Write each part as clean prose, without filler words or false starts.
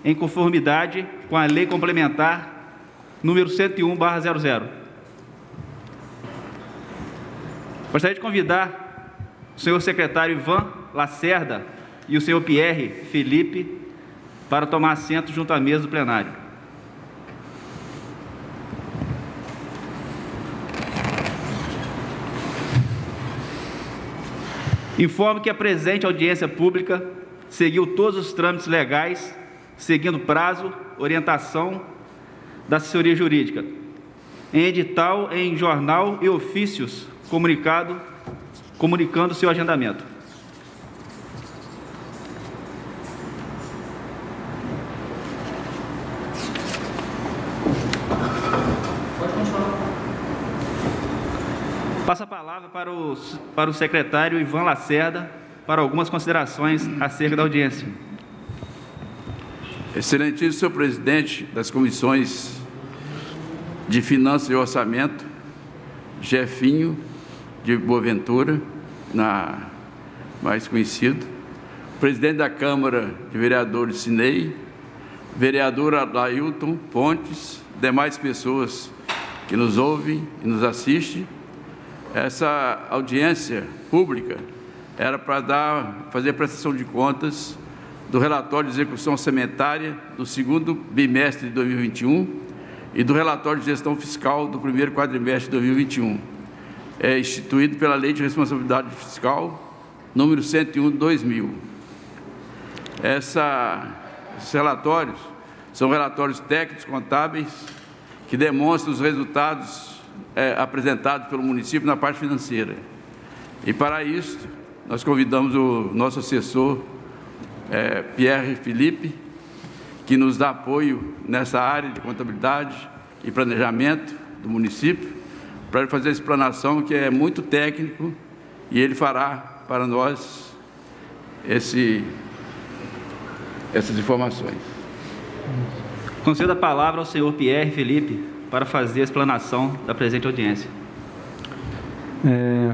em conformidade com a Lei Complementar número 101/00. Gostaria de convidar o senhor secretário Ivan Lacerda e o senhor Pierre Felipe para tomar assento junto à mesa do plenário. Informo que a presente audiência pública seguiu todos os trâmites legais, seguindo prazo, orientação da assessoria jurídica, em edital, em jornal e ofícios comunicando seu agendamento. Passo a palavra para o secretário Ivan Lacerda para algumas considerações acerca da audiência. Excelentíssimo senhor presidente das comissões de Finanças e Orçamento, Jefinho de Boaventura, mais conhecido, presidente da Câmara de Vereadores Cinei, vereadora Lailton Pontes, demais pessoas que nos ouvem e nos assistem. Essa audiência pública era para fazer a prestação de contas do relatório de execução orçamentária do segundo bimestre de 2021 e do relatório de gestão fiscal do primeiro quadrimestre de 2021, instituído pela Lei de Responsabilidade Fiscal número 101 de 2000. Esses relatórios são relatórios técnicos contábeis que demonstram os resultados apresentados pelo município na parte financeira. E para isso, nós convidamos o nosso assessor, Pierre Felipe, que nos dá apoio nessa área de contabilidade e planejamento do município, para fazer a explanação, que é muito técnico, e ele fará para nós essas informações. Concedo a palavra ao senhor Pierre Felipe para fazer a explanação da presente audiência.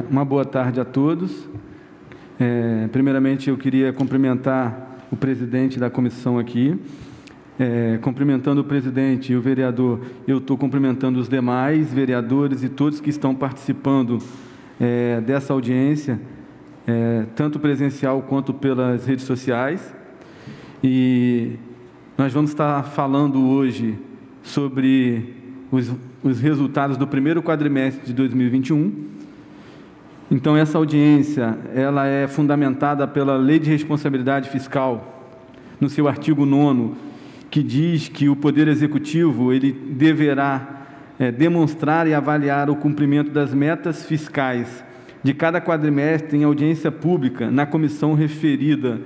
Uma boa tarde a todos. Primeiramente, eu queria cumprimentar o presidente da comissão aqui. Cumprimentando o presidente e o vereador, eu estou cumprimentando os demais vereadores e todos que estão participando dessa audiência, tanto presencial quanto pelas redes sociais. E nós vamos estar falando hoje sobre os resultados do primeiro quadrimestre de 2021. Então, essa audiência, ela é fundamentada pela Lei de Responsabilidade Fiscal, no seu artigo 9º, que diz que o Poder Executivo ele deverá demonstrar e avaliar o cumprimento das metas fiscais de cada quadrimestre em audiência pública na comissão referida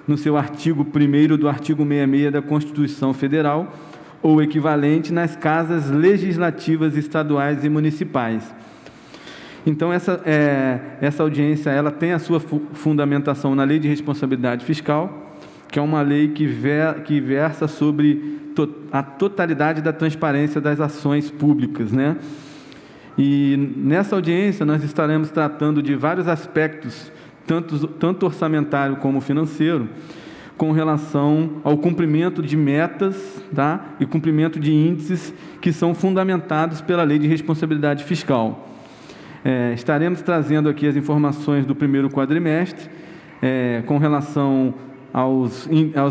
no seu artigo 1º do artigo 66 da Constituição Federal, ou equivalente nas casas legislativas estaduais e municipais. Então, essa audiência ela tem a sua fundamentação na Lei de Responsabilidade Fiscal, que é uma lei que versa sobre a totalidade da transparência das ações públicas, né? E nessa audiência nós estaremos tratando de vários aspectos, tanto orçamentário como financeiro, com relação ao cumprimento de metas, tá? E cumprimento de índices que são fundamentados pela Lei de Responsabilidade Fiscal. Estaremos trazendo aqui as informações do primeiro quadrimestre, com relação aos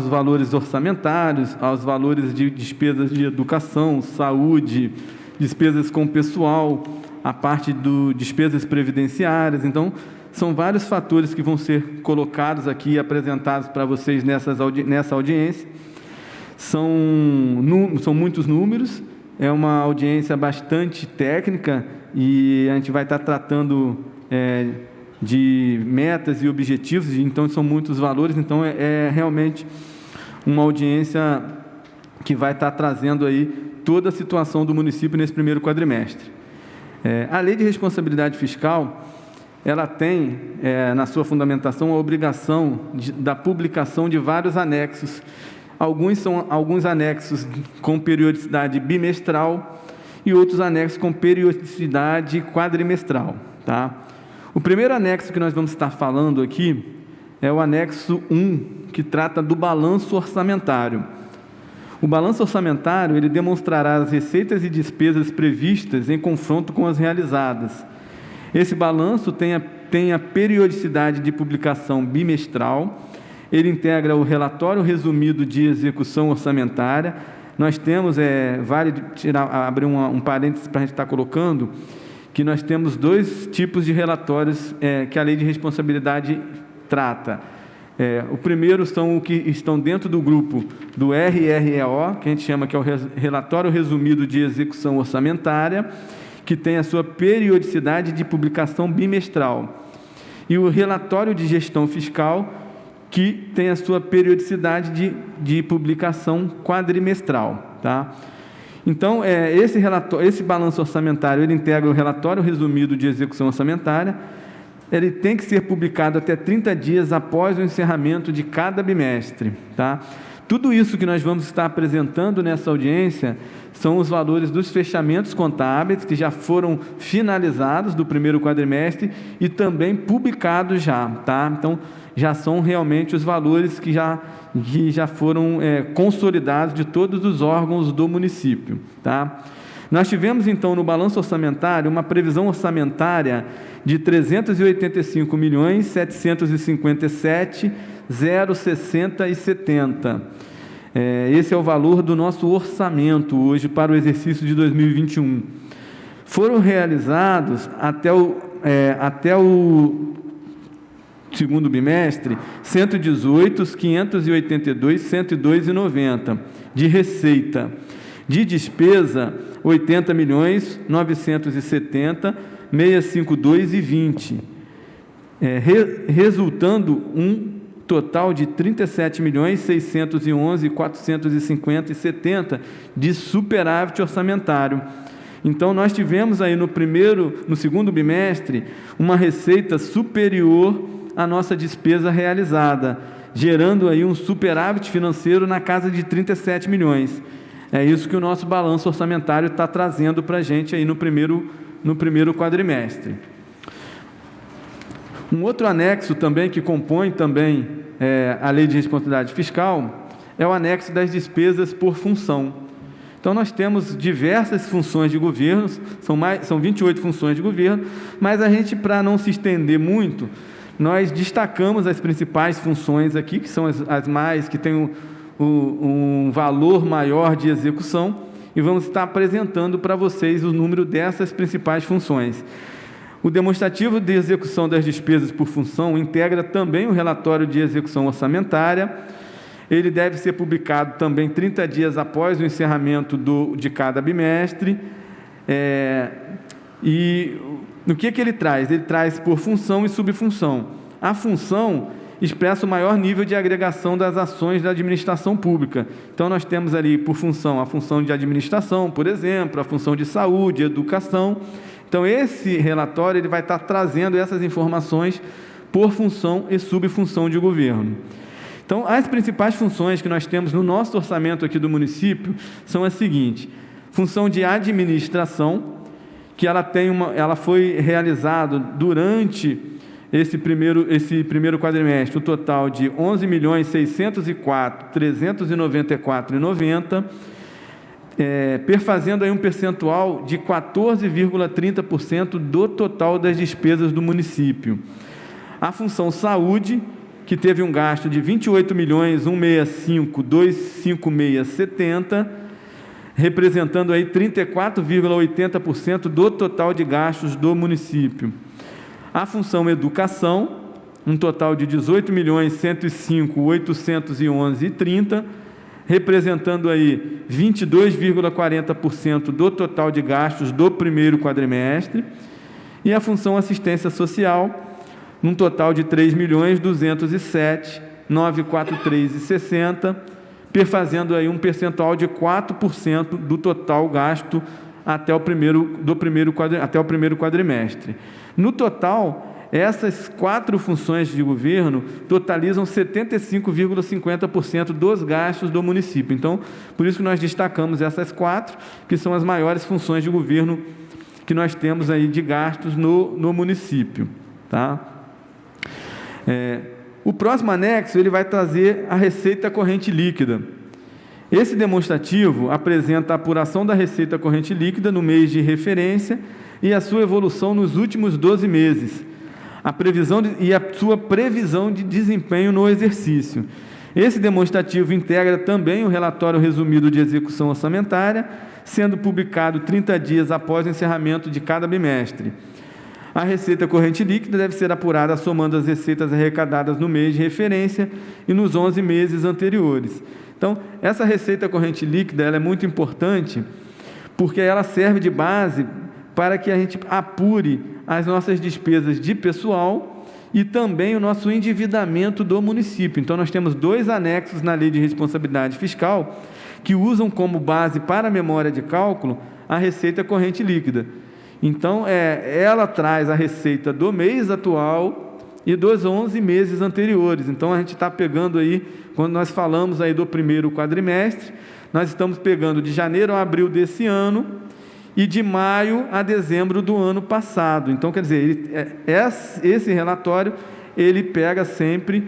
valores orçamentários, aos valores de despesas de educação, saúde, despesas com pessoal, a parte de despesas previdenciárias. Então, são vários fatores que vão ser colocados aqui e apresentados para vocês nessa audiência. São muitos números, é uma audiência bastante técnica e a gente vai estar tratando de metas e objetivos, então são muitos valores, então realmente uma audiência que vai estar trazendo aí toda a situação do município nesse primeiro quadrimestre. A Lei de Responsabilidade Fiscal, ela tem, na sua fundamentação, a obrigação da publicação de vários anexos. Alguns anexos com periodicidade bimestral e outros anexos com periodicidade quadrimestral, tá? O primeiro anexo que nós vamos estar falando aqui é o anexo 1, que trata do balanço orçamentário. O balanço orçamentário, ele demonstrará as receitas e despesas previstas em confronto com as realizadas. Esse balanço tem a periodicidade de publicação bimestral, ele integra o relatório resumido de execução orçamentária. Nós temos, vale abrir um parênteses para a gente estar colocando, que nós temos 2 tipos de relatórios que a Lei de Responsabilidade trata. O primeiro são o que estão dentro do grupo do RREO, que a gente chama que é o Relatório Resumido de Execução Orçamentária, que tem a sua periodicidade de publicação bimestral. E o Relatório de Gestão Fiscal, que tem a sua periodicidade de publicação quadrimestral. Tá? Então, esse balanço orçamentário, ele integra o Relatório Resumido de Execução Orçamentária. Ele tem que ser publicado até 30 dias após o encerramento de cada bimestre. Tá? Tudo isso que nós vamos estar apresentando nessa audiência são os valores dos fechamentos contábeis que já foram finalizados do primeiro quadrimestre e também publicados já. Tá? Então, já são realmente os valores que já foram consolidados de todos os órgãos do município. Tá? Nós tivemos, então, no balanço orçamentário, uma previsão orçamentária de R$ 385.757.060,70. Esse é o valor do nosso orçamento hoje para o exercício de 2021. Foram realizados até o segundo bimestre, 118.582.102,90 de receita. De despesa, 80.970.652,20, resultando um total de 37.611.450,70 de superávit orçamentário. Então, nós tivemos aí no segundo bimestre, uma receita superior à nossa despesa realizada, gerando aí um superávit financeiro na casa de 37 milhões. É isso que o nosso balanço orçamentário está trazendo para a gente aí no primeiro quadrimestre. Um outro anexo também que compõe também a Lei de Responsabilidade Fiscal é o anexo das despesas por função. Então, nós temos diversas funções de governo, são 28 funções de governo, mas a gente, para não se estender muito, nós destacamos as principais funções aqui, que são as mais, que têm um valor maior de execução, e vamos estar apresentando para vocês o número dessas principais funções. O demonstrativo de execução das despesas por função integra também o relatório de execução orçamentária. Ele deve ser publicado também 30 dias após o encerramento de cada bimestre. E o que ele traz? Ele traz por função e subfunção. A função expressa o maior nível de agregação das ações da administração pública. Então, nós temos ali por função a função de administração, por exemplo, a função de saúde, educação. Então, esse relatório ele vai estar trazendo essas informações por função e subfunção de governo. Então, as principais funções que nós temos no nosso orçamento aqui do município são as seguintes: função de administração, que ela foi realizada durante esse primeiro quadrimestre, o total de R$ 11.604.394,90, perfazendo aí um percentual de 14,30% do total das despesas do município. A função saúde, que teve um gasto de R$ 28.165.256,70, representando aí 34,80% do total de gastos do município. A função educação, um total de R$ 18.105.811,30, representando aí 22,40% do total de gastos do primeiro quadrimestre. E a função assistência social, num total de R$ 3.207.943,60, perfazendo aí um percentual de 4% do total gasto até o primeiro quadrimestre. No total, essas 4 funções de governo totalizam 75,50% dos gastos do município. Então, por isso que nós destacamos essas 4, que são as maiores funções de governo que nós temos aí de gastos no município. Tá? O próximo anexo ele vai trazer a receita corrente líquida. Esse demonstrativo apresenta a apuração da receita corrente líquida no mês de referência e a sua evolução nos últimos 12 meses, e a sua previsão de desempenho no exercício. Esse demonstrativo integra também o relatório resumido de execução orçamentária, sendo publicado 30 dias após o encerramento de cada bimestre. A receita corrente líquida deve ser apurada somando as receitas arrecadadas no mês de referência e nos 11 meses anteriores. Então, essa receita corrente líquida ela é muito importante porque ela serve de base para que a gente apure as nossas despesas de pessoal e também o nosso endividamento do município. Então, nós temos 2 anexos na Lei de Responsabilidade Fiscal que usam como base para a memória de cálculo a receita corrente líquida. Então, ela traz a receita do mês atual e dos 11 meses anteriores. Então, a gente está pegando aí, quando nós falamos aí do primeiro quadrimestre, nós estamos pegando de janeiro a abril desse ano e de maio a dezembro do ano passado. Então, quer dizer, esse relatório, ele pega sempre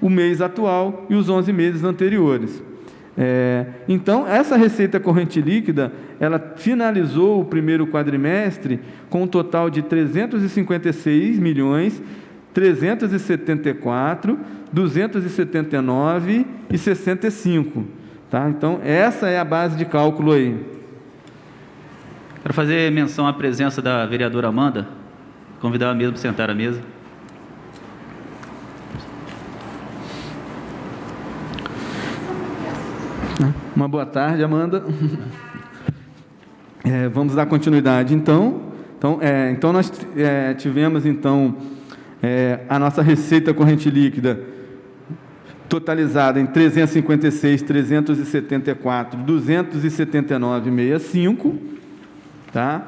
o mês atual e os 11 meses anteriores. Então, essa receita corrente líquida, ela finalizou o primeiro quadrimestre com um total de 356 milhões, 374, 279 e 65. Tá? Então, essa é a base de cálculo aí. Quero fazer menção à presença da vereadora Amanda, convidar ela mesmo para sentar à mesa. Uma boa tarde, Amanda. Vamos dar continuidade, então. Então nós tivemos, então, a nossa receita corrente líquida totalizada em 356, 374, 279,65, tá?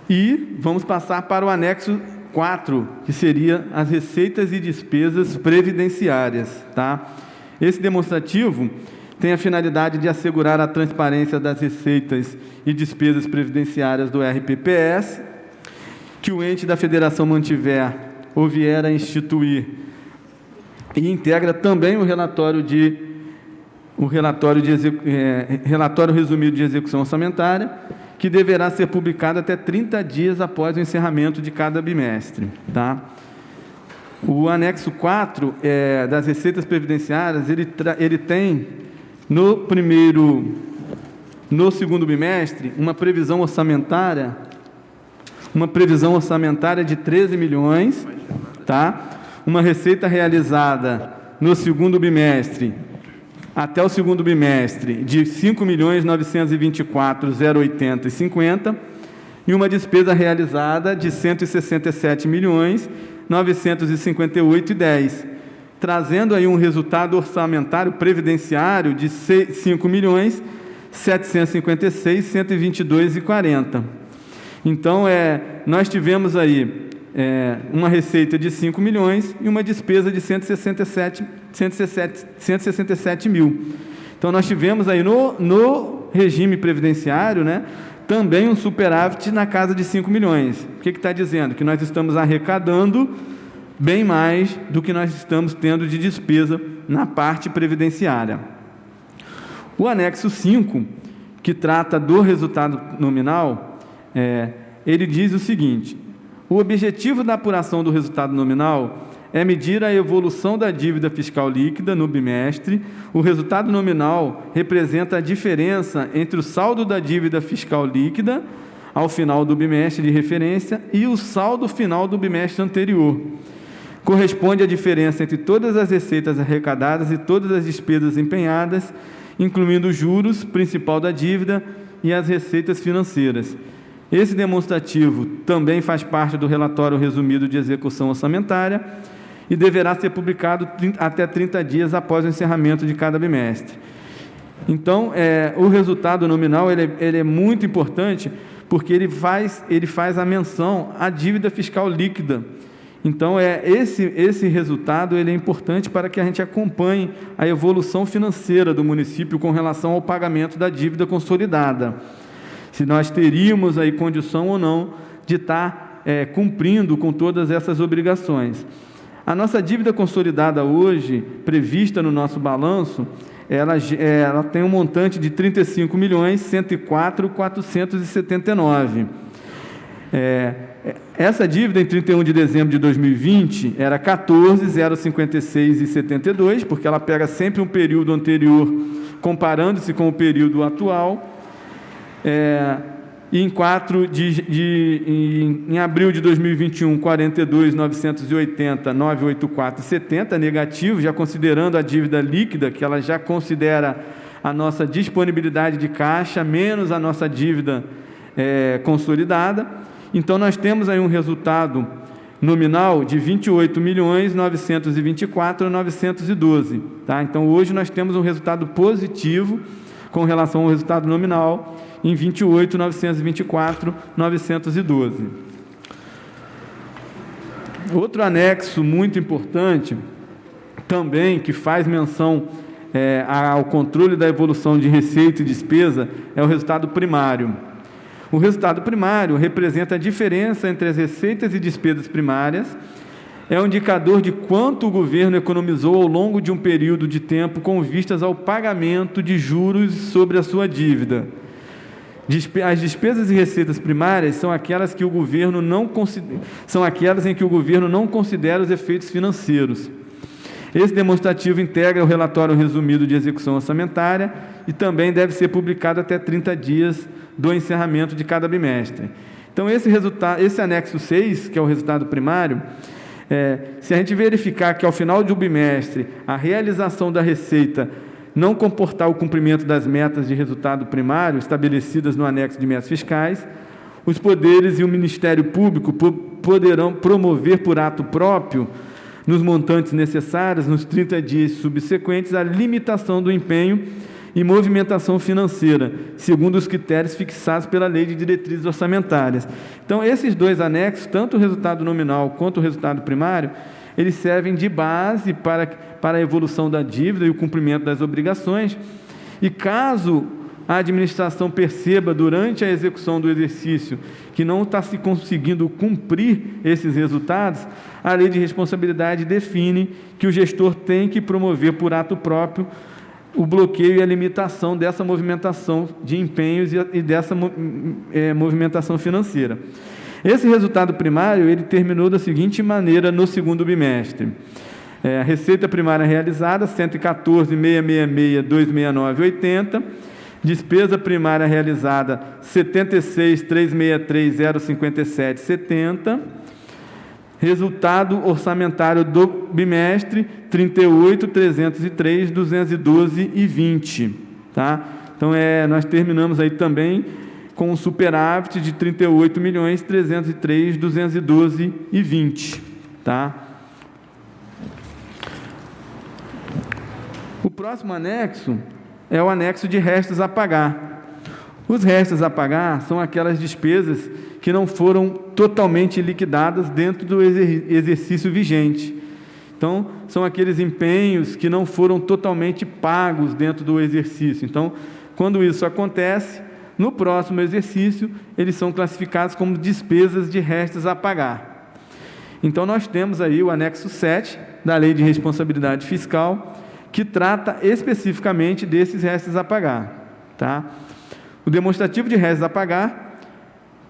E vamos passar para o anexo 4, que seria as receitas e despesas previdenciárias, tá? Esse demonstrativo tem a finalidade de assegurar a transparência das receitas e despesas previdenciárias do RPPS, que o ente da federação mantiver ou vier a instituir, e integra também o relatório resumido de execução orçamentária, que deverá ser publicado até 30 dias após o encerramento de cada bimestre. Tá? O anexo 4 das receitas previdenciárias, ele tem no segundo bimestre uma previsão orçamentária de 13 milhões, tá? Uma receita realizada no segundo bimestre, até o segundo bimestre, de 5.924.080,50 e uma despesa realizada de 167.958,10, trazendo aí um resultado orçamentário previdenciário de 5.756.122,40. Então, nós tivemos aí uma receita de 5 milhões e uma despesa de 167 mil. Então, nós tivemos aí no regime previdenciário, né, também um superávit na casa de 5 milhões. O que está dizendo? Que nós estamos arrecadando bem mais do que nós estamos tendo de despesa na parte previdenciária. O anexo 5, que trata do resultado nominal, ele diz o seguinte: o objetivo da apuração do resultado nominal é medir a evolução da dívida fiscal líquida no bimestre. O resultado nominal representa a diferença entre o saldo da dívida fiscal líquida ao final do bimestre de referência e o saldo final do bimestre anterior. Corresponde à diferença entre todas as receitas arrecadadas e todas as despesas empenhadas, incluindo os juros, principal da dívida e as receitas financeiras. Esse demonstrativo também faz parte do relatório resumido de execução orçamentária e deverá ser publicado até 30 dias após o encerramento de cada bimestre. Então, o resultado nominal ele é muito importante porque ele faz a menção à dívida fiscal líquida. Então, esse resultado ele é importante para que a gente acompanhe a evolução financeira do município com relação ao pagamento da dívida consolidada. Se nós teríamos aí condição ou não de estar cumprindo com todas essas obrigações. A nossa dívida consolidada hoje, prevista no nosso balanço, ela tem um montante de R$ 35.104.479. Essa dívida, em 31 de dezembro de 2020, era 14.056,72, porque ela pega sempre um período anterior, comparando-se com o período atual. E em abril de 2021, 42.980.984,70, negativo, já considerando a dívida líquida, que ela já considera a nossa disponibilidade de caixa, menos a nossa dívida consolidada. Então, nós temos aí um resultado nominal de R$ 28.924.912. Tá? Então, hoje nós temos um resultado positivo com relação ao resultado nominal, em R$ 28.924.912. Outro anexo muito importante, também, que faz menção ao controle da evolução de receita e despesa, é o resultado primário. O resultado primário representa a diferença entre as receitas e despesas primárias, é um indicador de quanto o governo economizou ao longo de um período de tempo com vistas ao pagamento de juros sobre a sua dívida. As despesas e receitas primárias são aquelas em que o governo não considera os efeitos financeiros. Esse demonstrativo integra o relatório resumido de execução orçamentária e também deve ser publicado até 30 dias do encerramento de cada bimestre. Então, esse anexo 6, que é o resultado primário, se a gente verificar que ao final de um bimestre a realização da receita não comportar o cumprimento das metas de resultado primário estabelecidas no anexo de metas fiscais, os poderes e o Ministério Público poderão promover por ato próprio, nos montantes necessários, nos 30 dias subsequentes, a limitação do empenho e movimentação financeira, segundo os critérios fixados pela Lei de Diretrizes Orçamentárias. Então, esses dois anexos, tanto o resultado nominal quanto o resultado primário, eles servem de base para a evolução da dívida e o cumprimento das obrigações, e caso a administração perceba durante a execução do exercício que não está se conseguindo cumprir esses resultados, a Lei de Responsabilidade define que o gestor tem que promover por ato próprio o bloqueio e a limitação dessa movimentação de empenhos e dessa movimentação financeira. Esse resultado primário, ele terminou da seguinte maneira no segundo bimestre. A receita primária realizada, R$ 114.666.269,80. Despesa primária realizada, R$ 76.363.057,70. Resultado orçamentário do bimestre, R$ 38.303.212,20. Tá? Então, nós terminamos aí também com um superávit de R$ 38.303.212,20. Tá? O próximo anexo é o anexo de restos a pagar. Os restos a pagar são aquelas despesas que não foram totalmente liquidadas dentro do exercício vigente. Então, são aqueles empenhos que não foram totalmente pagos dentro do exercício. Então, quando isso acontece, no próximo exercício, eles são classificados como despesas de restos a pagar. Então, nós temos aí o anexo 7 da Lei de Responsabilidade Fiscal, que trata especificamente desses restos a pagar. Tá? O demonstrativo de restos a pagar,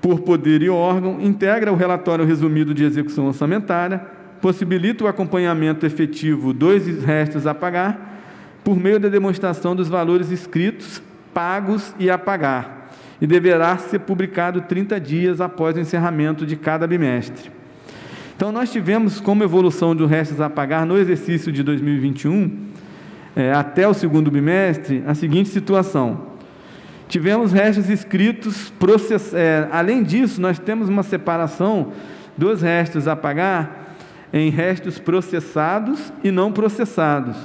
por poder e órgão, integra o relatório resumido de execução orçamentária, possibilita o acompanhamento efetivo dos restos a pagar, por meio da demonstração dos valores escritos, pagos e a pagar, e deverá ser publicado 30 dias após o encerramento de cada bimestre. Então, nós tivemos como evolução dos restos a pagar no exercício de 2021, até o segundo bimestre, a seguinte situação. Tivemos restos escritos, além disso, nós temos uma separação dos restos a pagar em restos processados e não processados.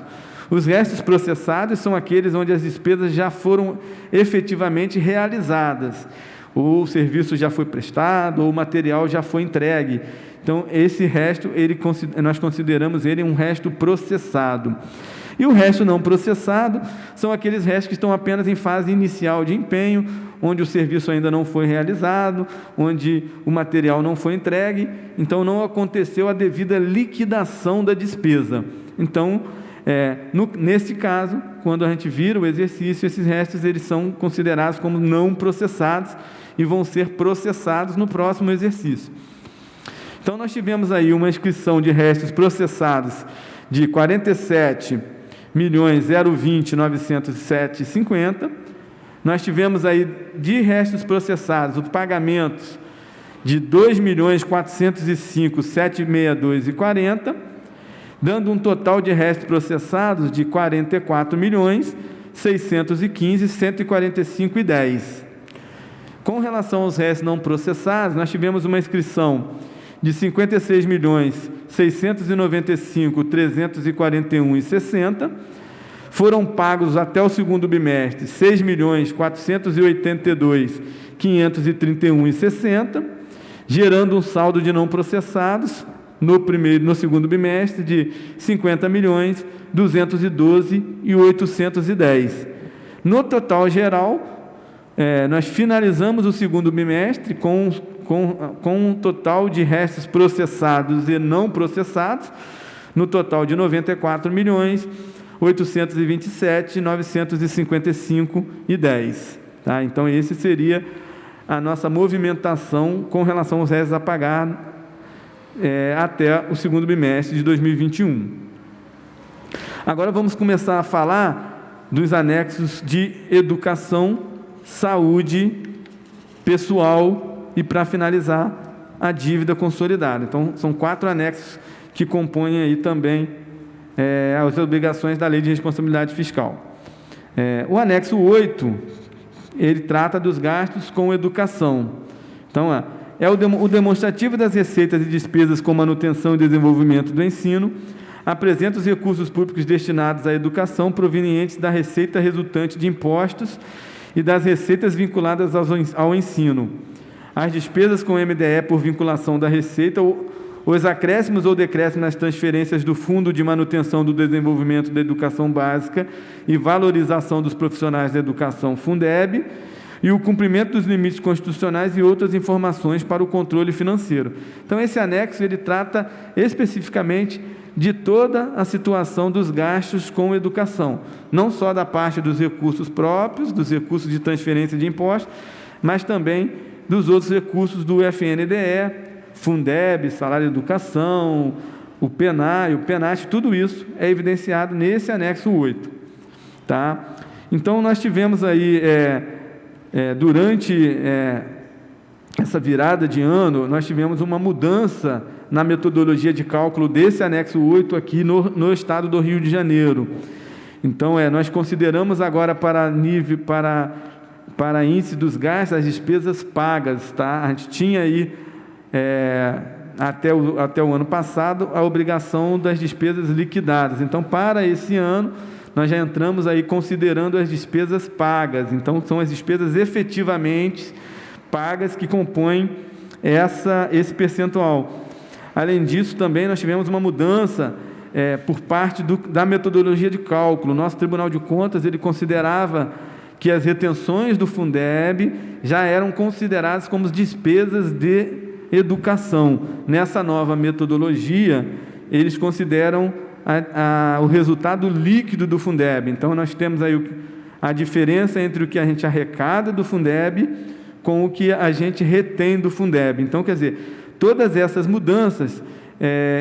Os restos processados são aqueles onde as despesas já foram efetivamente realizadas, ou o serviço já foi prestado, ou o material já foi entregue. Então, esse resto, nós consideramos ele um resto processado. E o resto não processado são aqueles restos que estão apenas em fase inicial de empenho, onde o serviço ainda não foi realizado, onde o material não foi entregue, então não aconteceu a devida liquidação da despesa. Então, nesse caso, quando a gente vira o exercício, esses restos eles são considerados como não processados e vão ser processados no próximo exercício. Então, nós tivemos aí uma inscrição de restos processados de 47.020.907,50. Nós tivemos aí de restos processados, os pagamentos de 2.405.762,40, dando um total de restos processados de 44.615.145,10. Com relação aos restos não processados, nós tivemos uma inscrição de 56.695.341,60. Foram pagos até o segundo bimestre 6.482.531,60, gerando um saldo de não processados no segundo bimestre de 50.212.810. No total geral, nós finalizamos o segundo bimestre com um total de restos processados e não processados, no total de 94.827.955,10. Tá? Então, esse seria a nossa movimentação com relação aos restos a pagar até o segundo bimestre de 2021. Agora vamos começar a falar dos anexos de educação, saúde, pessoal e, para finalizar, a dívida consolidada. Então, são 4 anexos que compõem aí também as obrigações da Lei de Responsabilidade Fiscal. O anexo 8, ele trata dos gastos com educação. Então, o demonstrativo das receitas e despesas com manutenção e desenvolvimento do ensino, apresenta os recursos públicos destinados à educação provenientes da receita resultante de impostos e das receitas vinculadas ao ensino, as despesas com MDE por vinculação da receita, os acréscimos ou decréscimos nas transferências do Fundo de Manutenção do Desenvolvimento da Educação Básica e Valorização dos Profissionais da Educação, Fundeb, e o cumprimento dos limites constitucionais e outras informações para o controle financeiro. Então, esse anexo, ele trata especificamente de toda a situação dos gastos com educação, não só da parte dos recursos próprios, dos recursos de transferência de impostos, mas também dos outros recursos do FNDE, Fundeb, salário de educação, o PENAI, o PENAT, tudo isso é evidenciado nesse anexo 8. Tá? Então, nós tivemos aí, durante essa virada de ano, nós tivemos uma mudança na metodologia de cálculo desse anexo 8 aqui no estado do Rio de Janeiro. Então, nós consideramos agora para índice dos gastos as despesas pagas. Tá? A gente tinha aí, até o ano passado, a obrigação das despesas liquidadas. Então, para esse ano, nós já entramos aí considerando as despesas pagas. Então, são as despesas efetivamente pagas que compõem esse percentual. Além disso, também nós tivemos uma mudança por parte da metodologia de cálculo. Nosso Tribunal de Contas, ele considerava que as retenções do Fundeb já eram consideradas como despesas de educação. Nessa nova metodologia, eles consideram o resultado líquido do Fundeb. Então, nós temos aí a diferença entre o que a gente arrecada do Fundeb com o que a gente retém do Fundeb. Então, quer dizer, todas essas mudanças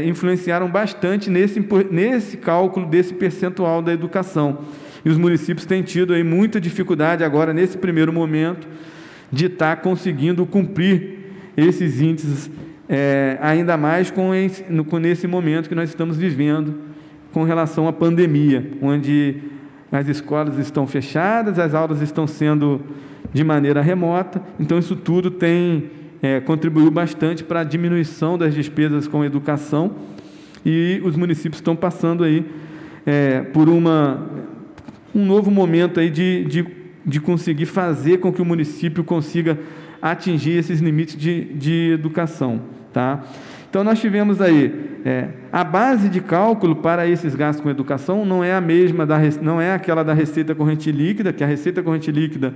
influenciaram bastante nesse cálculo desse percentual da educação. E os municípios têm tido aí muita dificuldade agora, nesse primeiro momento, de estar conseguindo cumprir esses índices, ainda mais nesse momento que nós estamos vivendo com relação à pandemia, onde as escolas estão fechadas, as aulas estão sendo de maneira remota. Então, isso tudo contribuiu bastante para a diminuição das despesas com educação, e os municípios estão passando aí por um novo momento aí de conseguir fazer com que o município consiga atingir esses limites de educação. Tá? Então, nós tivemos aí a base de cálculo para esses gastos com educação não é a mesma, não é aquela da receita corrente líquida, que a receita corrente líquida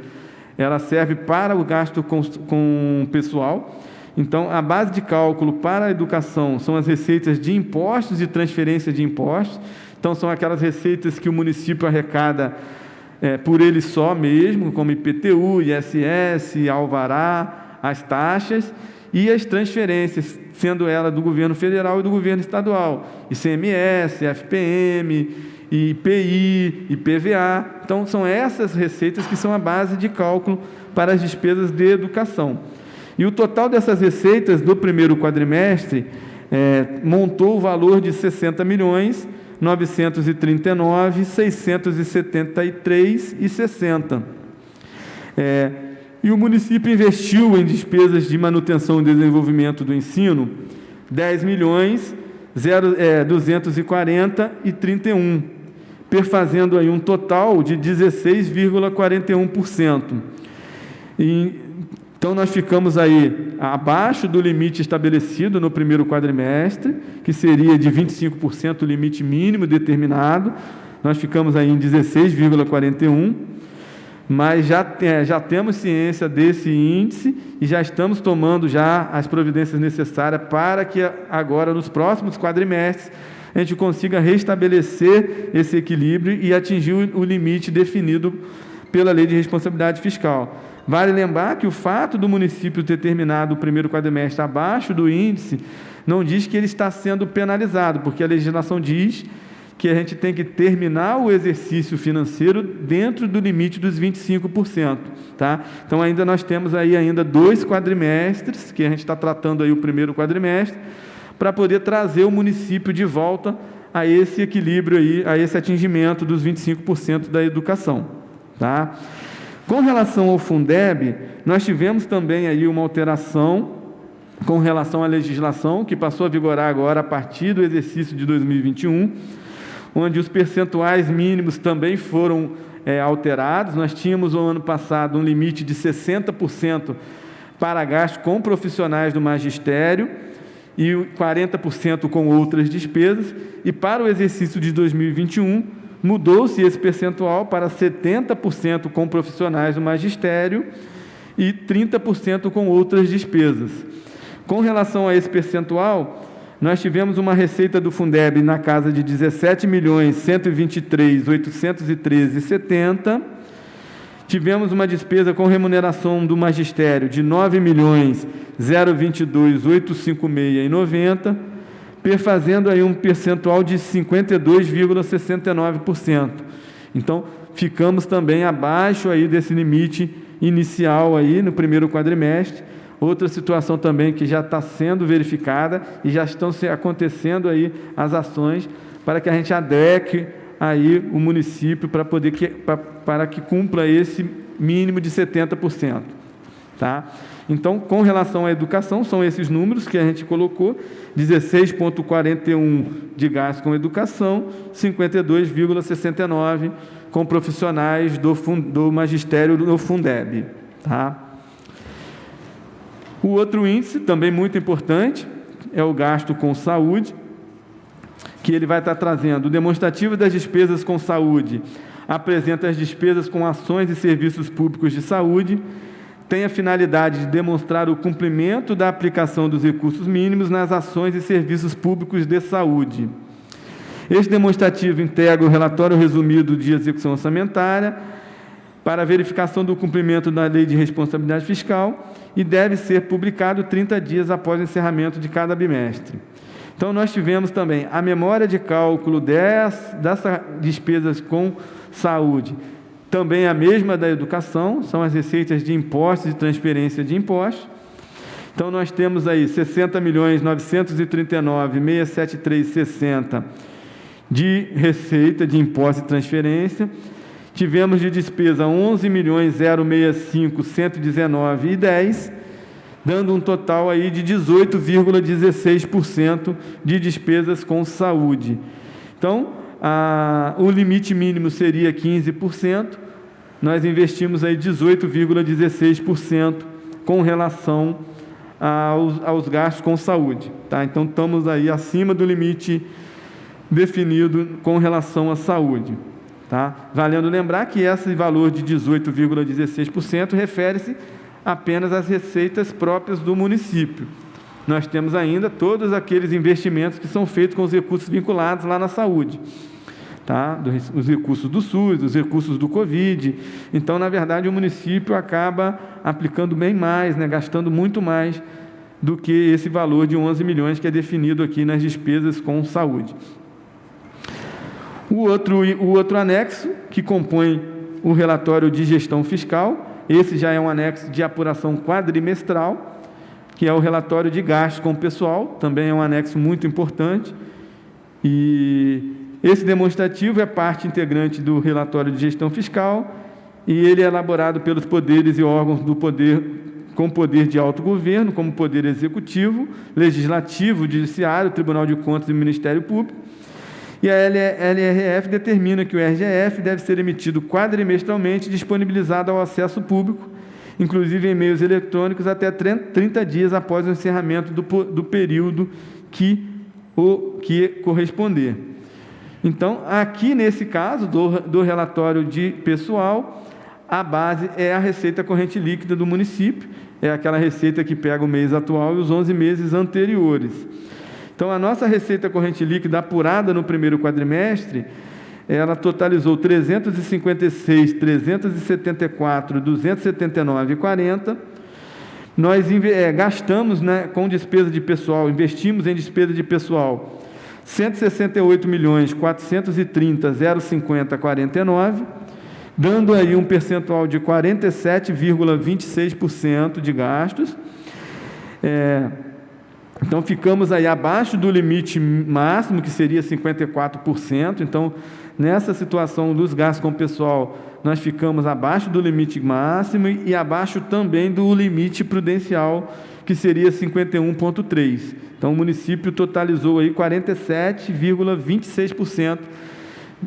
ela serve para o gasto com pessoal. Então, a base de cálculo para a educação são as receitas de impostos e transferência de impostos. Então, são aquelas receitas que o município arrecada por ele só mesmo, como IPTU, ISS, alvará, as taxas e as transferências, sendo ela do governo federal e do governo estadual, ICMS, FPM, IPI, IPVA. Então, são essas receitas que são a base de cálculo para as despesas de educação. E o total dessas receitas do primeiro quadrimestre montou o valor de 60.939.673,60. E o município investiu em despesas de manutenção e desenvolvimento do ensino 10.240,31, perfazendo aí um total de 16,41%. Então, nós ficamos aí abaixo do limite estabelecido no primeiro quadrimestre, que seria de 25% o limite mínimo determinado. Nós ficamos aí em 16,41%, mas já temos ciência desse índice e já estamos tomando já as providências necessárias para que agora, nos próximos quadrimestres, a gente consiga restabelecer esse equilíbrio e atingir o limite definido pela Lei de Responsabilidade Fiscal. Vale lembrar que o fato do município ter terminado o primeiro quadrimestre abaixo do índice não diz que ele está sendo penalizado, porque a legislação diz que a gente tem que terminar o exercício financeiro dentro do limite dos 25%. Tá? Então, ainda nós temos aí ainda 2 quadrimestres, que a gente está tratando aí o primeiro quadrimestre, para poder trazer o município de volta a esse equilíbrio aí, a esse atingimento dos 25% da educação. Tá? Com relação ao Fundeb, nós tivemos também aí uma alteração com relação à legislação, que passou a vigorar agora a partir do exercício de 2021, onde os percentuais mínimos também foram alterados. Nós tínhamos, no ano passado, um limite de 60% para gasto com profissionais do magistério e 40% com outras despesas, e para o exercício de 2021, mudou-se esse percentual para 70% com profissionais do magistério e 30% com outras despesas. Com relação a esse percentual, nós tivemos uma receita do Fundeb na casa de 17.123.813,70. Tivemos uma despesa com remuneração do magistério de 9.022.856,90, perfazendo aí um percentual de 52,69%. Então, ficamos também abaixo aí desse limite inicial aí no primeiro quadrimestre. Outra situação também que já está sendo verificada e já estão acontecendo aí as ações para que a gente adeque aí o município para que cumpra esse mínimo de 70%. Tá? Então, com relação à educação, são esses números que a gente colocou: 16,41% de gasto com educação, 52,69% com profissionais do magistério no Fundeb. Tá? O outro índice, também muito importante, é o gasto com saúde, que ele vai estar trazendo o demonstrativo das despesas com saúde, apresenta as despesas com ações e serviços públicos de saúde, tem a finalidade de demonstrar o cumprimento da aplicação dos recursos mínimos nas ações e serviços públicos de saúde. Este demonstrativo integra o relatório resumido de execução orçamentária para verificação do cumprimento da Lei de Responsabilidade Fiscal e deve ser publicado 30 dias após o encerramento de cada bimestre. Então, nós tivemos também a memória de cálculo dessas despesas com saúde, também a mesma da educação, são as receitas de impostos e transferência de impostos. Então, nós temos aí 60.939.673,60 de receita de imposto e transferência. Tivemos de despesa 11.065.119,10, dando um total aí de 18,16% de despesas com saúde. Então, o limite mínimo seria 15%, nós investimos aí 18,16% com relação aos gastos com saúde. Tá? Então, estamos aí acima do limite definido com relação à saúde. Tá? Valendo lembrar que esse valor de 18,16% refere-se apenas às receitas próprias do município. Nós temos ainda todos aqueles investimentos que são feitos com os recursos vinculados lá na saúde. tá? Os recursos do SUS, os recursos do Covid. Então, na verdade, o município acaba aplicando bem mais, né? Gastando muito mais do que esse valor de 11 milhões que é definido aqui nas despesas com saúde. O outro anexo, que compõe o relatório de gestão fiscal, esse já é um anexo de apuração quadrimestral, que é o relatório de gastos com o pessoal, também é um anexo muito importante, e esse demonstrativo é parte integrante do relatório de gestão fiscal, e ele é elaborado pelos poderes e órgãos do poder, com poder de autogoverno, como Poder Executivo, Legislativo, Judiciário, Tribunal de Contas e Ministério Público. E a LRF determina que o RGF deve ser emitido quadrimestralmente e disponibilizado ao acesso público, inclusive em meios eletrônicos, até 30 dias após o encerramento do período que corresponder. Então, aqui nesse caso do relatório de pessoal, a base é a receita corrente líquida do município, é aquela receita que pega o mês atual e os 11 meses anteriores. Então, a nossa receita corrente líquida apurada no primeiro quadrimestre, ela totalizou 356, 374, 279,40. Nós gastamos, né, com despesa de pessoal, investimos em despesa de pessoal 168.430.050,49, dando aí um percentual de 47,26% de gastos. Então, ficamos aí abaixo do limite máximo, que seria 54%. Então, nessa situação dos gastos com o pessoal, nós ficamos abaixo do limite máximo e abaixo também do limite prudencial, que seria 51,3%. Então, o município totalizou aí 47,26%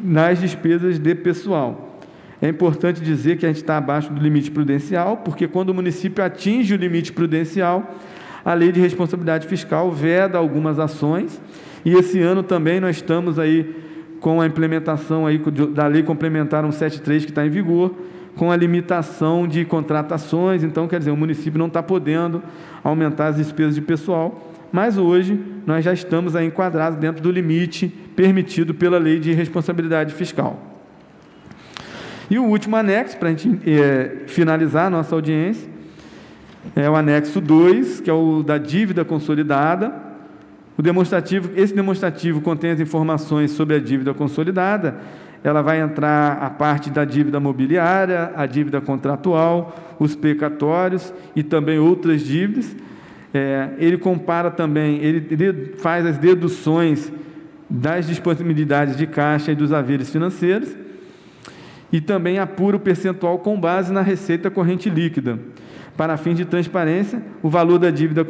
nas despesas de pessoal. É importante dizer que a gente está abaixo do limite prudencial, porque quando o município atinge o limite prudencial, a Lei de Responsabilidade Fiscal veda algumas ações, e esse ano também nós estamos aí com a implementação aí da Lei Complementar 173, que está em vigor, com a limitação de contratações. Então, quer dizer, o município não está podendo aumentar as despesas de pessoal, mas hoje nós já estamos aí enquadrados dentro do limite permitido pela Lei de Responsabilidade Fiscal. E o último anexo, para a gente finalizar a nossa audiência, é o anexo 2, que é o da dívida consolidada. Esse demonstrativo contém as informações sobre a dívida consolidada. Ela vai entrar a parte da dívida mobiliária, a dívida contratual, os precatórios e também outras dívidas. Ele compara também, ele faz as deduções das disponibilidades de caixa e dos haveres financeiros, e também apura o percentual com base na receita corrente líquida. Para fins de transparência, o valor da dívida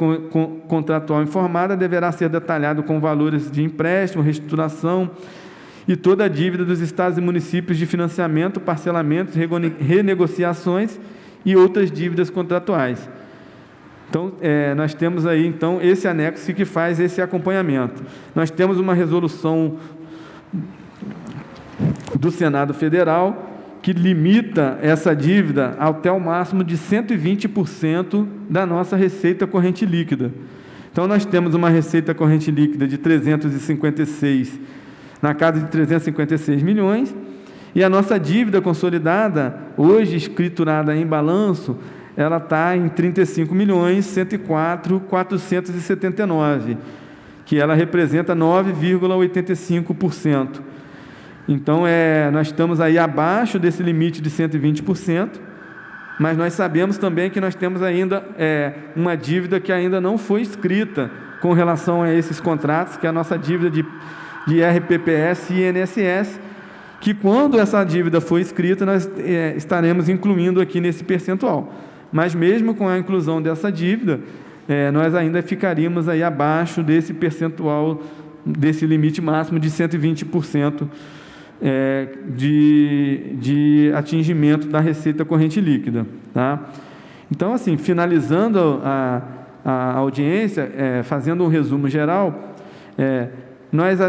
contratual informada deverá ser detalhado com valores de empréstimo, reestruturação e toda a dívida dos estados e municípios de financiamento, parcelamentos, renegociações e outras dívidas contratuais. Então, nós temos aí, então, esse anexo que faz esse acompanhamento. Nós temos uma resolução do Senado Federal que limita essa dívida até o máximo de 120% da nossa receita corrente líquida. Então, nós temos uma receita corrente líquida de 356, na casa de 356 milhões, e a nossa dívida consolidada, hoje escriturada em balanço, ela está em 35.104.479, que ela representa 9,85%. Então, nós estamos aí abaixo desse limite de 120%, mas nós sabemos também que nós temos ainda uma dívida que ainda não foi escrita com relação a esses contratos, que é a nossa dívida de RPPS e INSS, que quando essa dívida for escrita, nós estaremos incluindo aqui nesse percentual. Mas mesmo com a inclusão dessa dívida, nós ainda ficaríamos aí abaixo desse percentual, desse limite máximo de 120%, de atingimento da receita corrente líquida, tá? Então, assim, finalizando a audiência, fazendo um resumo geral, nós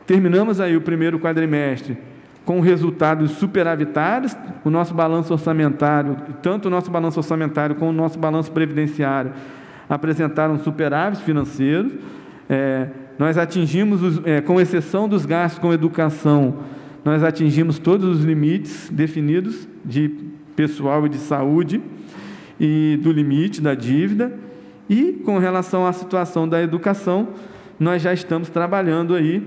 terminamos aí o primeiro quadrimestre com resultados superavitários. O nosso balanço orçamentário, tanto o nosso balanço orçamentário como o nosso balanço previdenciário, apresentaram superávites financeiros. Nós atingimos, com exceção dos gastos com educação, nós atingimos todos os limites definidos de pessoal e de saúde e do limite da dívida. E com relação à situação da educação, nós já estamos trabalhando aí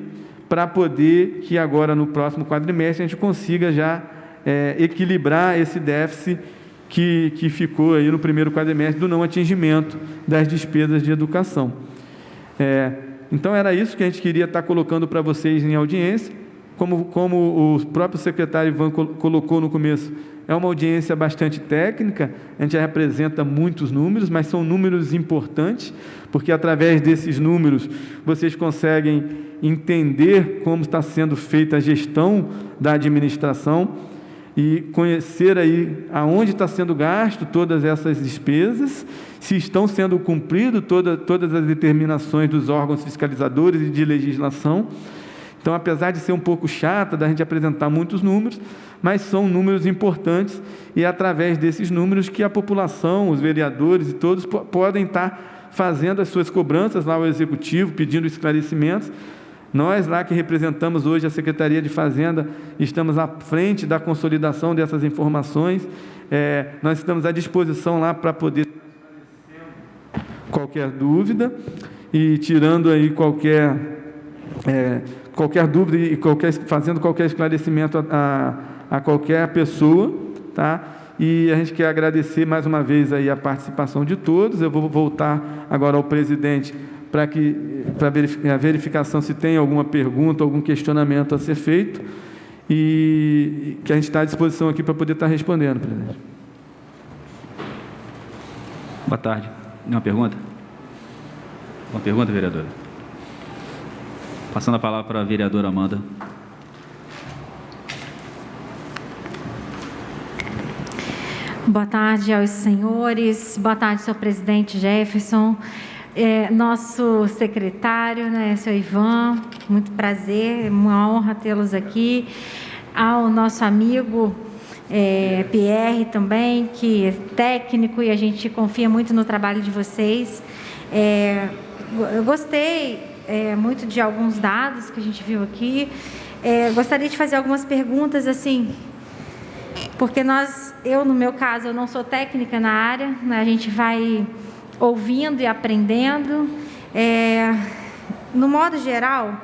para poder que agora no próximo quadrimestre a gente consiga já equilibrar esse déficit que ficou aí no primeiro quadrimestre do não atingimento das despesas de educação. Então era isso que a gente queria estar colocando para vocês em audiência. Como o próprio secretário Ivan colocou no começo, é uma audiência bastante técnica, a gente já apresenta muitos números, mas são números importantes, porque através desses números vocês conseguem entender como está sendo feita a gestão da administração e conhecer aí aonde está sendo gasto todas essas despesas, se estão sendo cumpridas todas as determinações dos órgãos fiscalizadores e de legislação. Então, apesar de ser um pouco chata da gente apresentar muitos números, mas são números importantes e é através desses números que a população, os vereadores e todos podem estar fazendo as suas cobranças lá ao Executivo, pedindo esclarecimentos. Nós lá que representamos hoje a Secretaria de Fazenda, estamos à frente da consolidação dessas informações, nós estamos à disposição lá para poder qualquer dúvida e tirando aí qualquer dúvida e fazendo qualquer esclarecimento a qualquer pessoa, tá? E a gente quer agradecer mais uma vez aí a participação de todos. Eu vou voltar agora ao presidente para a verificação se tem alguma pergunta, algum questionamento a ser feito e que a gente está à disposição aqui para poder estar respondendo, presidente. Boa tarde. Uma pergunta? Uma pergunta, vereadora? Passando a palavra para a vereadora Amanda. Boa tarde aos senhores, boa tarde, senhor presidente Jefferson, nosso secretário, senhor Ivan, muito prazer, uma honra tê-los aqui, ao nosso amigo Pierre também, que é técnico e a gente confia muito no trabalho de vocês. Eu gostei muito de alguns dados que a gente viu aqui. Gostaria de fazer algumas perguntas, assim, porque eu no meu caso, eu não sou técnica na área, a gente vai ouvindo e aprendendo. No modo geral,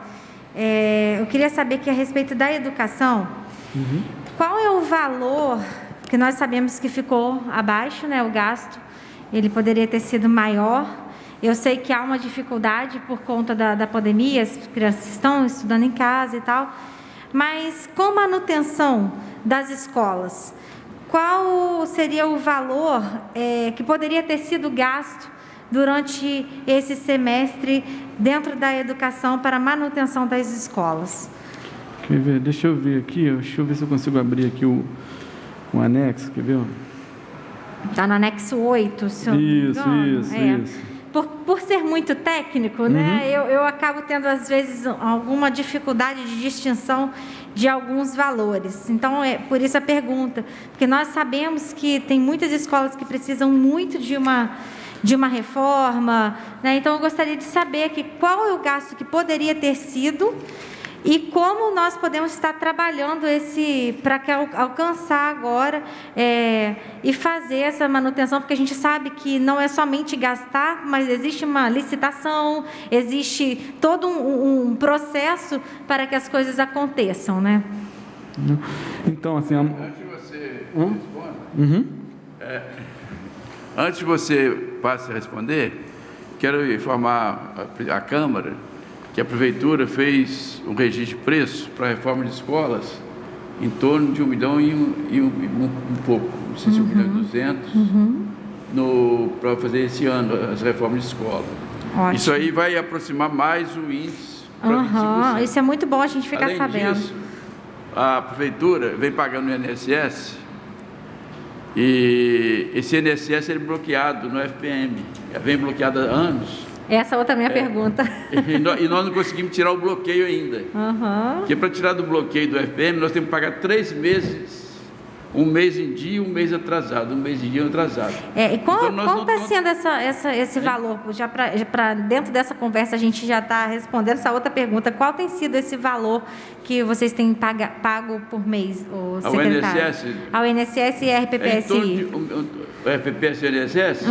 eu queria saber que a respeito da educação, qual é o valor, que nós sabemos que ficou abaixo, o gasto, ele poderia ter sido maior. Eu sei que há uma dificuldade por conta da pandemia, as crianças estão estudando em casa e tal, mas com manutenção das escolas, qual seria o valor que poderia ter sido gasto durante esse semestre dentro da educação para a manutenção das escolas? Quer ver? Deixa eu ver aqui, deixa eu ver se eu consigo abrir aqui o anexo, quer ver? Está no anexo 8, se eu não me engano. Isso. Por ser muito técnico, eu acabo tendo, às vezes, alguma dificuldade de distinção de alguns valores. Então, por isso a pergunta, porque nós sabemos que tem muitas escolas que precisam muito de uma reforma, Então, eu gostaria de saber aqui qual é o gasto que poderia ter sido e como nós podemos estar trabalhando para alcançar agora e fazer essa manutenção, porque a gente sabe que não é somente gastar, mas existe uma licitação, existe todo um processo para que as coisas aconteçam, Então, assim... Antes de você responder, antes de você passe a responder, quero informar a Câmara que a Prefeitura fez um registro de preço para a reforma de escolas em torno de 1 milhão e um pouco, não sei se 1 milhão e 200, para fazer esse ano as reformas de escola. Ótimo. Isso aí vai aproximar mais o índice para 25%. Isso é muito bom a gente ficar sabendo. Disso, a Prefeitura vem pagando o INSS e esse INSS é bloqueado no FPM, vem bloqueado há anos. Essa é outra minha pergunta. E nós não conseguimos tirar o bloqueio ainda. Porque para tirar do bloqueio do FPM, nós temos que pagar 3 meses um mês em dia, um mês atrasado, um mês em dia atrasado. E como Então, está sendo esse valor? Já para dentro dessa conversa a gente já está respondendo essa outra pergunta. Qual tem sido esse valor que vocês têm pago por mês, o secretário? Ao INSS e RPPSI? O RPPS e o INSS?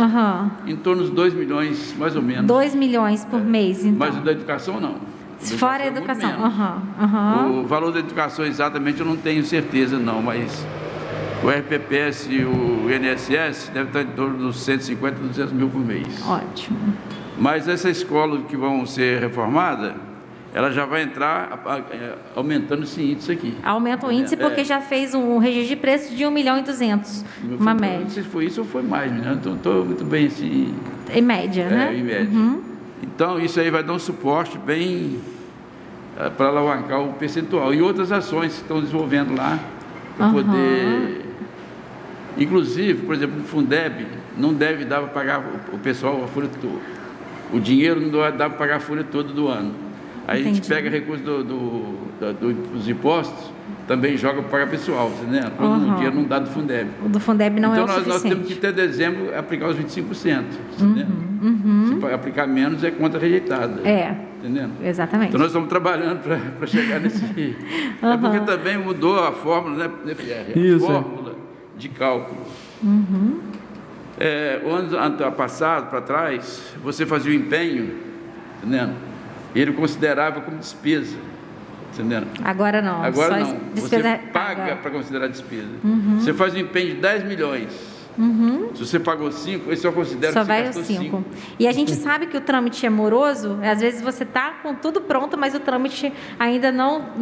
Em torno dos 2 milhões, mais ou menos. 2 milhões por mês, então. Mas o da educação, não. Fora a educação. O valor da educação, exatamente, eu não tenho certeza, não, mas o RPPS e o INSS deve estar em torno dos 150, 200 mil por mês. Ótimo. Mas essa escola que vão ser reformada, ela já vai entrar aumentando esse índice aqui. Aumenta o índice porque já fez um registro de preços de 1.200.000, uma média. Não sei se foi isso ou foi mais, né? Estou muito bem assim. Em média, né? Em média. Então, isso aí vai dar um suporte bem para alavancar o percentual. E outras ações que estão desenvolvendo lá para poder... Inclusive, por exemplo, o Fundeb não deve dar para pagar o pessoal a folha toda. O dinheiro não dá para pagar a folha toda do ano. Aí a gente pega recursos dos impostos, também joga para pagar pessoal, entendeu? Quando o dinheiro não dá do Fundeb. O do Fundeb não é o suficiente. Então nós temos que até dezembro aplicar os 25%, entendeu? Se aplicar menos é conta rejeitada. Entendendo? Exatamente. Então nós estamos trabalhando para chegar nesse... É porque também mudou a fórmula, né, Pierre? Isso. A fórmula de cálculo. O ano passado, para trás, você fazia o empenho, entendendo? Ele considerava como despesa, entendendo? Agora não. Agora só não. Despesa você paga para considerar despesa. Você faz um empenho de 10 milhões. Se você pagou 5, ele só considera só que você vai gastou os 5. 5. E a gente sabe que o trâmite é moroso. Às vezes você está com tudo pronto, mas o trâmite ainda não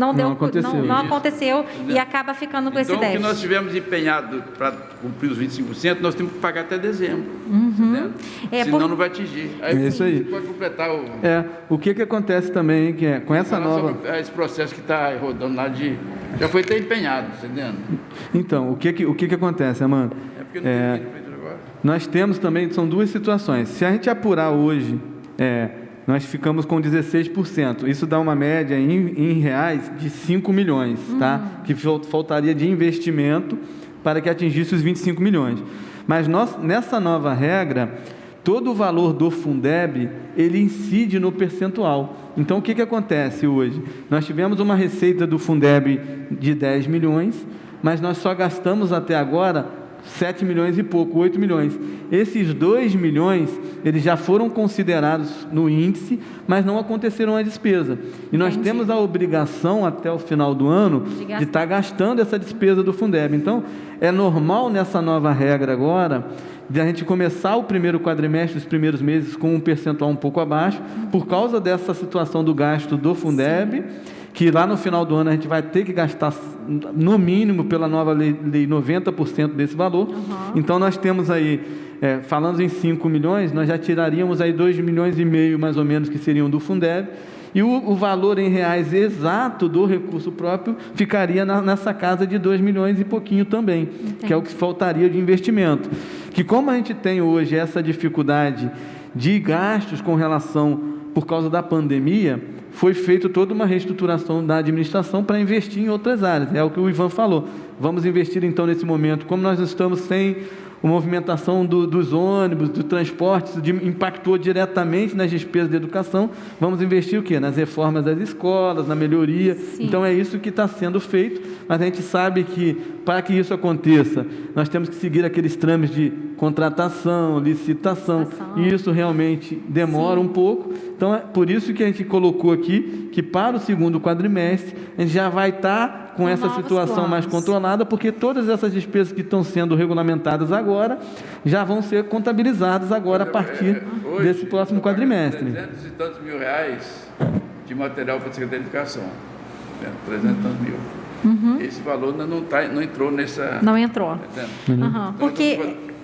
aconteceu e acaba ficando com esse déficit. Então, o que nós tivemos empenhado para cumprir os 25%, nós temos que pagar até dezembro. Senão não vai atingir. Aí, isso aí. Você pode completar o... O que acontece também, que é com essa nova... Esse processo que está rodando lá já foi até empenhado, entendendo? Então, o que acontece, Amanda? Nós temos também, são duas situações. Se a gente apurar hoje, nós ficamos com 16%. Isso dá uma média em reais de 5 milhões, tá? Que faltaria de investimento para que atingisse os 25 milhões. Mas nessa nova regra, todo o valor do Fundeb, ele incide no percentual. Então, o que acontece hoje? Nós tivemos uma receita do Fundeb de 10 milhões, mas nós só gastamos até agora 7 milhões e pouco, 8 milhões. Esses 2 milhões, eles já foram considerados no índice, mas não aconteceram a despesa. E nós temos a obrigação, até o final do ano, de estar gastando essa despesa do Fundeb. Então, é normal nessa nova regra agora, de a gente começar o primeiro quadrimestre, os primeiros meses, com um percentual um pouco abaixo, por causa dessa situação do gasto do Fundeb, que lá no final do ano a gente vai ter que gastar, no mínimo, pela nova lei 90% desse valor. Então, nós temos aí, falando em 5 milhões, nós já tiraríamos aí 2 milhões e meio, mais ou menos, que seriam do Fundeb, e o valor em reais exato do recurso próprio ficaria nessa casa de 2 milhões e pouquinho também, que é o que faltaria de investimento. Que como a gente tem hoje essa dificuldade de gastos com relação, por causa da pandemia, foi feita toda uma reestruturação da administração para investir em outras áreas. É o que o Ivan falou. Vamos investir, então, nesse momento, como nós estamos sem a movimentação dos ônibus, do transporte, isso impactou diretamente nas despesas de educação, vamos investir o quê? Nas reformas das escolas, na melhoria. Sim. Então, é isso que está sendo feito, mas a gente sabe que, para que isso aconteça, nós temos que seguir aqueles trâmites de contratação, licitação, e isso realmente demora um pouco. Então, é por isso que a gente colocou aqui, que para o segundo quadrimestre, a gente já vai estar com essa situação mais controlada, porque todas essas despesas que estão sendo regulamentadas agora, já vão ser contabilizadas agora a partir desse próximo quadrimestre. 300 e tantos mil reais de material para a Secretaria de Educação. 300 e tantos mil. Esse valor não entrou nessa... Não entrou. Então, porque...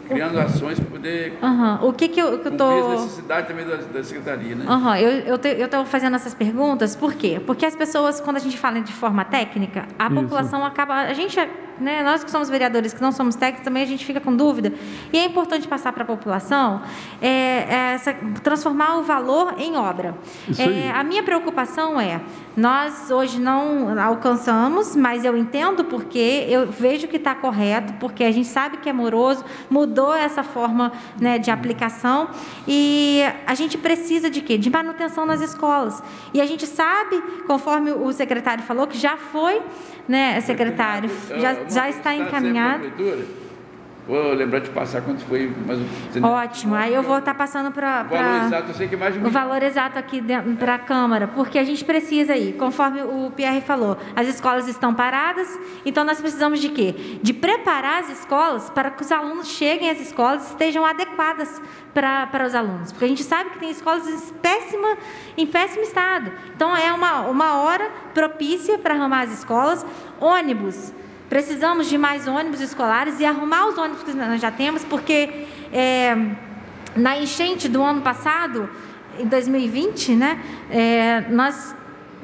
criando ações para poder o que eu estou... cumprir as necessidades também da Secretaria, né? Eu estou fazendo essas perguntas, por quê? Porque as pessoas, quando a gente fala de forma técnica, a população acaba... A gente né? Nós que somos vereadores, que não somos técnicos, também a gente fica com dúvida. E é importante passar para a população, transformar o valor em obra. A minha preocupação nós hoje não alcançamos, mas eu entendo porque eu vejo que está correto, porque a gente sabe que é moroso, mudou essa forma, né, de aplicação, e a gente precisa de quê? De manutenção nas escolas. E a gente sabe, conforme o secretário falou, que já foi, né, secretário, já está encaminhado. Vou lembrar de passar quanto foi, mas... Ótimo, aí eu vou estar passando para... O valor exato, eu sei que é mais de o valor exato aqui para a Câmara, porque a gente precisa aí, conforme o Pierre falou, as escolas estão paradas, então nós precisamos de quê? De preparar as escolas para que os alunos cheguem às escolas e estejam adequadas para os alunos, porque a gente sabe que tem escolas em péssimo estado, então é uma hora propícia para arrumar as escolas. Ônibus, precisamos de mais ônibus escolares e arrumar os ônibus que nós já temos, porque na enchente do ano passado, em 2020, né, nós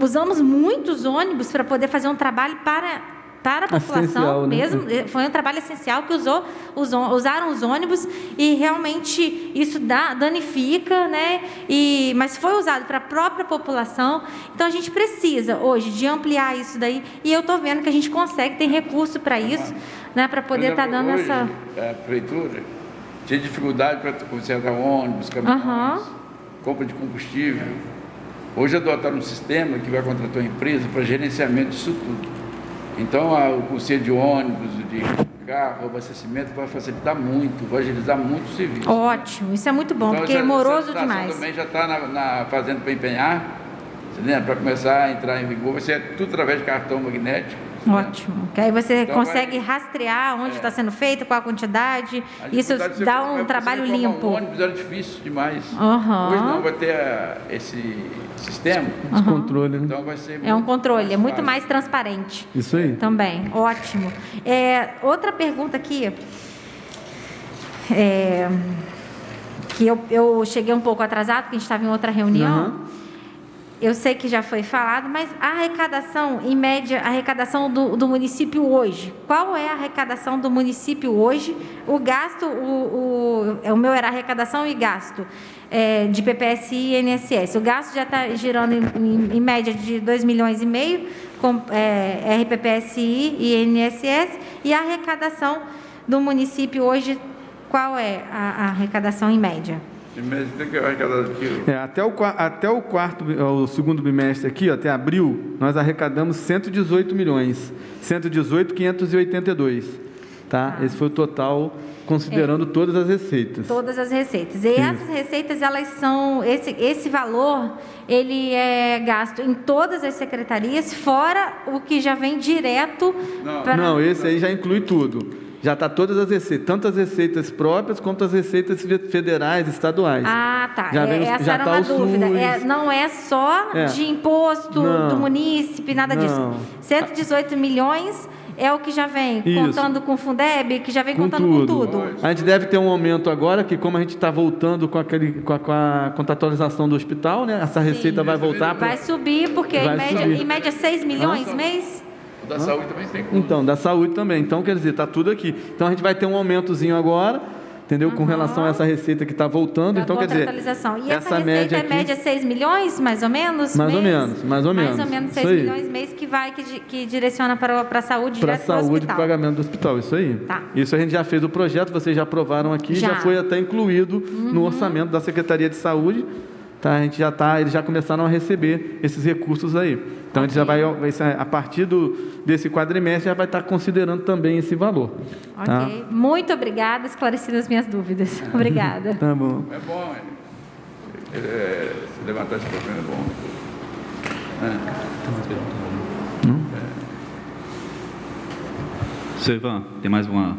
usamos muitos ônibus para poder fazer um trabalho para a população mesmo, né? Foi um trabalho essencial que usaram os ônibus e realmente isso danifica, né? Mas foi usado para a própria população, então a gente precisa hoje de ampliar isso daí, e eu estou vendo que a gente consegue, tem recurso para isso, né? Para poder estar dando hoje, essa... A prefeitura tinha dificuldade para consertar ônibus, caminhões, compra de combustível. Hoje adotaram um sistema que vai contratar uma empresa para gerenciamento disso tudo. Então, o conselho de ônibus, de carro, o abastecimento vai facilitar muito, vai agilizar muito o serviço. Ótimo, isso é muito bom, então, porque é moroso demais. Também já está fazendo para empenhar, para começar a entrar em vigor, vai ser tudo através de cartão magnético. Ótimo, que aí você consegue rastrear onde está sendo feito, qual a quantidade, isso dá um trabalho limpo. O ônibus era difícil demais. Hoje não vai ter esse sistema. Esse controle, né? Então vai ser um controle, é muito mais transparente. Isso aí. Também, ótimo. Outra pergunta aqui, que eu cheguei um pouco atrasado, porque a gente estava em outra reunião. Eu sei que já foi falado, mas a arrecadação, em média, a arrecadação do município hoje, qual é a arrecadação do município hoje? O gasto, o meu era arrecadação e gasto de PPSI e INSS. O gasto já está girando em média de 2,5 milhões com RPPSI e INSS, e a arrecadação do município hoje, qual é a arrecadação em média? Até o segundo bimestre aqui, até abril, nós arrecadamos 118 milhões, 118.582, tá? Esse foi o total, considerando todas as receitas. Todas as receitas. E essas receitas, elas são, esse valor, ele é gasto em todas as secretarias, fora o que já vem direto para... Não, esse aí já inclui tudo. Já está todas as receitas, tanto as receitas próprias quanto as receitas federais, estaduais. Ah, tá. Essa já era uma dúvida. Não é só de imposto do munícipe, nada disso. 118 milhões é o que já vem, contando com o Fundeb, que já vem contando com tudo. A gente deve ter um aumento agora, que como a gente está voltando com a contratualização do hospital, né? Essa receita vai voltar. Vai subir, porque em média 6 milhões mês. Da saúde também tem. Então, da saúde também. Então, quer dizer, está tudo aqui. Então, a gente vai ter um aumentozinho agora, entendeu? Com relação a essa receita que está voltando. Então, quer dizer, e essa receita é média 6 milhões, mais ou menos? Mais ou menos. Mais ou menos 6 milhões mês que direciona para a saúde, direto para o hospital. Para pagamento do hospital, isso aí. Tá. Isso a gente já fez o projeto, vocês já aprovaram aqui, já foi até incluído no orçamento da Secretaria de Saúde. Tá? A gente eles já começaram a receber esses recursos aí. Então, a gente já vai a partir desse quadrimestre, já vai estar considerando também esse valor. Ok. Tá? Muito obrigada, esclarecidas as minhas dúvidas. Obrigada. Tá bom. É bom, se levantar esse problema é bom. Seu Ivan, tem mais uma?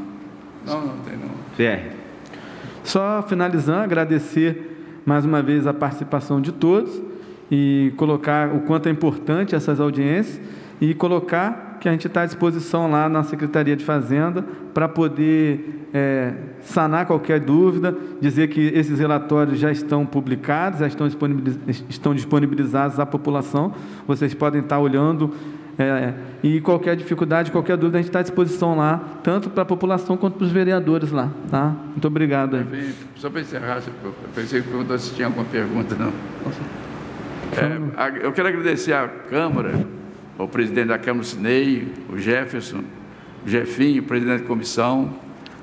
Não tem não. PR. Só finalizando, agradecer mais uma vez a participação de todos e colocar o quanto é importante essas audiências e colocar que a gente está à disposição lá na Secretaria de Fazenda para poder sanar qualquer dúvida, dizer que esses relatórios já estão publicados, já estão disponibilizados à população. Vocês podem estar olhando E qualquer dificuldade, qualquer dúvida, a gente está à disposição lá, tanto para a população quanto para os vereadores lá. Tá? Muito obrigado. Aí. Só para encerrar, eu pensei que perguntou se tinha alguma pergunta, não. Eu quero agradecer à Câmara, ao presidente da Câmara, o Cinei, o Jefferson, o Jefinho, o presidente da comissão,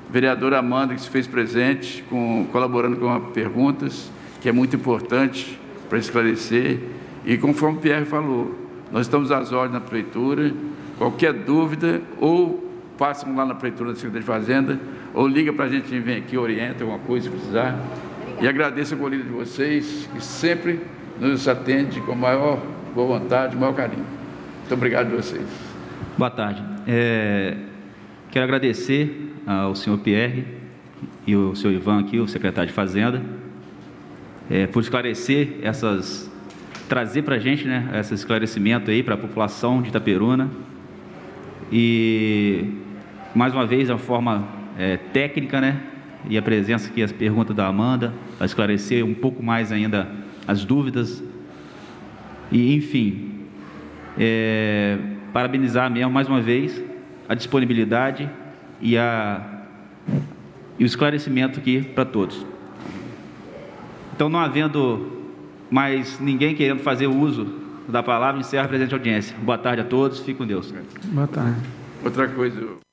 a vereadora Amanda, que se fez presente, colaborando com perguntas, que é muito importante para esclarecer. E conforme o Pierre falou, nós estamos às ordens na Prefeitura, qualquer dúvida, ou passam lá na Prefeitura da Secretaria de Fazenda, ou liga para a gente vir aqui, orienta alguma coisa se precisar. E agradeço a acolhida de vocês, que sempre nos atende com maior boa vontade, maior carinho. Muito obrigado a vocês. Boa tarde. Quero agradecer ao senhor Pierre e o senhor Ivan aqui, o secretário de Fazenda, por esclarecer trazer para a gente, né, esse esclarecimento aí para a população de Itaperuna. E, mais uma vez, a forma técnica, né, e a presença aqui, as perguntas da Amanda, para esclarecer um pouco mais ainda as dúvidas. E, enfim, parabenizar mesmo, mais uma vez, a disponibilidade e o esclarecimento aqui para todos. Então, não havendo mais ninguém querendo fazer uso da palavra, encerra a presente audiência. Boa tarde a todos, fique com Deus. Boa tarde. Outra coisa...